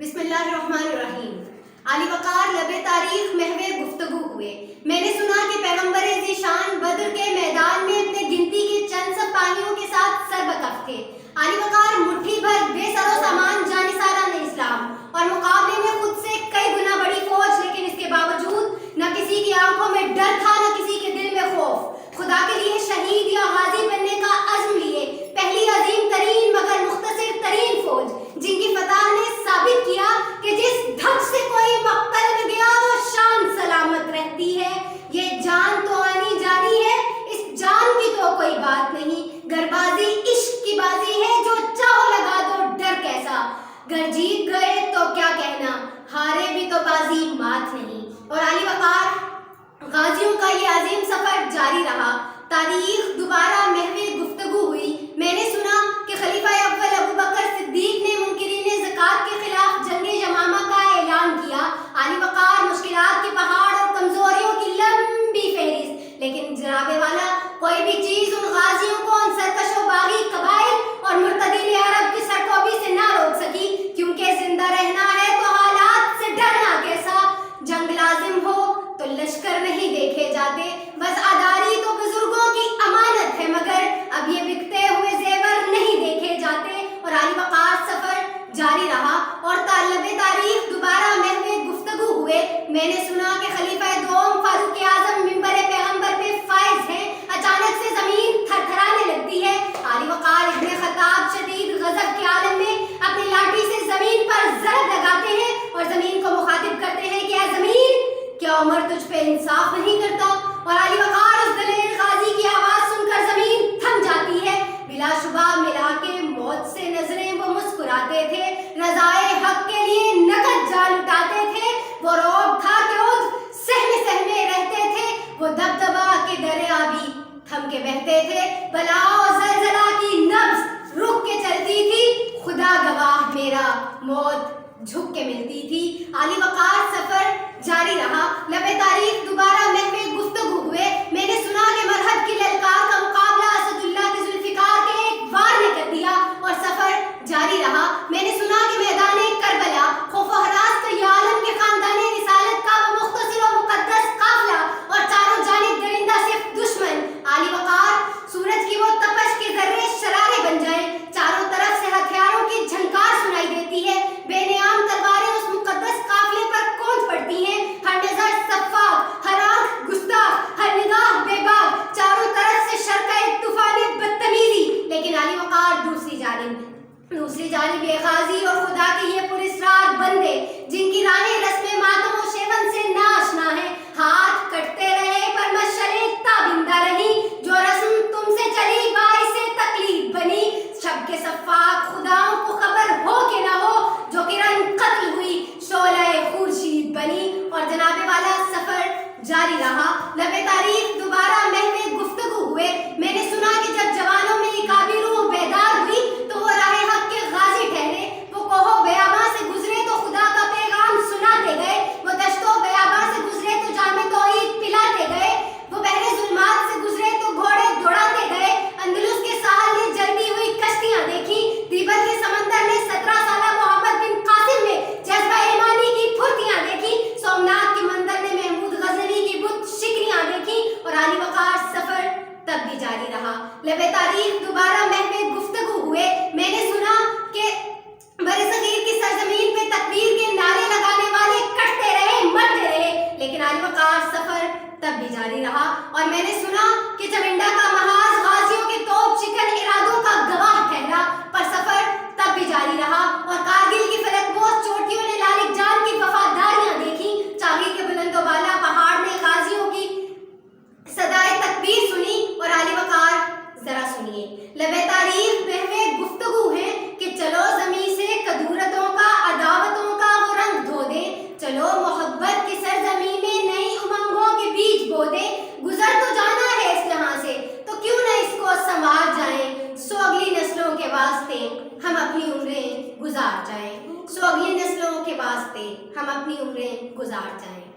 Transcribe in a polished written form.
बिस्मिल्लाहिर्रहमानिर्रहीम। आली वकार लबे तारीख महवे गुफ्तगू हुए। मैंने सुना कि पैगंबर ज़ीशान बद्र के मैदान में अपने गिनती के चंद सिपाहियों के साथ सरबकफ थे। आली वकार मुट्ठी भर बेसरो सामान जानिसारा ने इस्लाम और मुकाबले में खुद से कई गुना बड़ी फौज, लेकिन इसके बावजूद न किसी की आंखों में डर था न किसी के दिल में खौफ। खुदा के लिए शहीद या गाजी बनने का अज़्म लिए पहली अजीम तरीन मगर मुख्तसर तरीन फौज, जिनकी फतह ने साबित किया कि जिस धक से कोई मक्तल में गया वो शान सलामत रहती है। ये जान तो आनी जानी है, इस जान की तो कोई बात नहीं। गरबाजी इश्क की बाजी है, जो चाहो लगा दो डर कैसा। घर जीत गए तो क्या कहना, हारे भी तो बाजी मात नहीं। और आली वकार गाजियों का ये अजीम सफर जारी रहा। तारीख दोबारा महवे गुफ्तगू हुई। मैंने सुना कि खलीफा अव्वल अबू बकर सिद्दीक ने मुनकिरीने ज़कात के खिलाफ जंगे यमामा का ऐलान किया। आली वकार मुश्किलात के पहाड़ और कमजोरियों की लंबी फहरिस्त, लेकिन जनाबे वाला कोई भी चीज उन गाजियों को उन सरकशो बागी कबाइल और मुर्तदीन अरब की सरकोबी से ना रोक सकी, क्योंकि जिंदा रहना है तो हालात से डरना कैसा। जंग लाजिम हो तो लश्कर नहीं देखे जाते, बस आदारी तो बुजुर्गों की अमानत है, मगर अब ये बिकते हुए जेवर नहीं देखे जाते। और आली वकार सफर जारी रहा और तालिबे तारीख दोबारा महवे गुफ्तगू हुए। मैंने सुना कि खलीफा दोम फारूक आजम मिंबर पैगंबर पे फाइज हैं। अचानक से जमीन थरथराने लगती है। आली वकार इब्ने खत्ताब शदीद गजब के आलम में अपनी लाठी से जमीन पर जरब लगाते हैं और जमीन को मुखातिब करते हैं कि ऐ जमीन, क्या उमर तुझ पे इंसाफ नहीं करता। और आली वकार उस दलेर गाजी की आवाज सुनकर जमीन थम जाती है। बिलाशुबा मिला के मौत से नजरें वो मुस्कुराते थे, रज़ाए हक के लिए नकद जान उठाते थे। वो रौब था कि उद सहमे सहमे रहते थे, वो दबदबा के दरे आबी थम के बहते थे। बलाओ जलजला की नब्ज रुक के चलती थी, खुदा गवाह मेरा मौत झुक के मिलती थी। आली वकार सफर जारी रहा। लबे तारीख दोबारा महवे गुफ्तगू हुए। मैंने सुना कि मरहब की ललकार का मुकाबला असदुल्लाह के जुल्फिकार के एक वार ने कर दिया और सफर जारी रहा। मैंने सुना कि मैदान करबला खौफ हरास तो या आलम के खानदान रिसालत का वो मुख्तसर और मुकद्दस काफिला और चारों जानिब दरिंदा सिर्फ दुश्मन। आली वकार सूरज की वो तपश के जर्रे शरारे बन जाए, चारों तरफ से हथियारों की झंकार सुनाई देती है। बेनियाम तलवारें उस मुकद्दस काफिले पर कूद पड़ती हैं। हर नजर सफ़ाक, हर आंख गुस्ताख, हर निगाह बेबाक, चारों तरफ से शर्का एक तूफान बदतमीजी। लेकिन आली वकार दूसरी जानिब ये गाजी और खुदा के ये पुरस्कार बंदे, जिनकी राहें रस्मे मातम और शेवन से ना आशना है, हाथ कटते रहे पर मशलें ताबिंदा रही। जो रस्म तुमसे चली बाइस से तकलीफ बनी, शब के सफ़ाक खुदाओं को खबर हो के ना हो, जो किरण कत्ल हुई शोलाए खुर्शीद बनी। और जनाबे वाला सफर जारी रहा। लबे तारीख दोबारा महवे गुफ्तगू हुए। मैंने सुना कि जब जवानों में एक आबी रूह बेदार हुई तो वो राहे हक के गाजी ठहरे। वो कहो बयाबा से गुजरे तो खुदा का पैगाम सुनाते गए, वो दश्तो बयाबा से गुजरे तो जामे तौहीद पिलाते गए, वो बहरे जुल्मात से गुजरे तो घोड़े दौड़ाते गए। अंदलुस के साहल ने जलती हुई कश्तियां देखी, तिब्बत के समंदर ने 17 साला मोहम्मद बिन कासिम में जज्बा ईमानी की फुर्तियां देखी, सोमनाथ के मंदिर ने महमूद गजनवी की बुत शिकरियां देखी। और आली वकार सफर तब भी जारी रहा। लबे तारीख दोबारा महवे गुफ्तगू हुए। मैंने सुना कि बरसगीर की सरजमीन पे तकबीर के नारे लगाने वाले कटते रहे, मरते रहे, लेकिन आली वकार सफर तब भी जारी रहा। और मैंने सुना कि चमिंडा का महाज गाजियों के तोप चिकन इरादों का गवाह ठहरा, पर सफर तब भी जारी रहा। और कारगिल की फलकबोस चोटियों ने लालिक जान की वफादारियां देखी। चांगी के बुलंदो बाला पहाड़ ने गाजियों की सदाए तकबीर सुनी। और आली वकार जरा सुनिए, लबे तारीख महवे गुफ्तगू है कि चलो जमी से कदूरतों का अदावतों का वो रंग धो दे, चलो मोहब्बत की सरजमी में नई उमंगों के बीज बो दे। गुजर तो जाना है इस जहां से, तो क्यों न इसको संवार जाएं, सो अगली नस्लों के वास्ते हम अपनी उम्रें गुजार जाएं, सो अगली नस्लों के वास्ते हम अपनी उम्रें गुजार जाएं।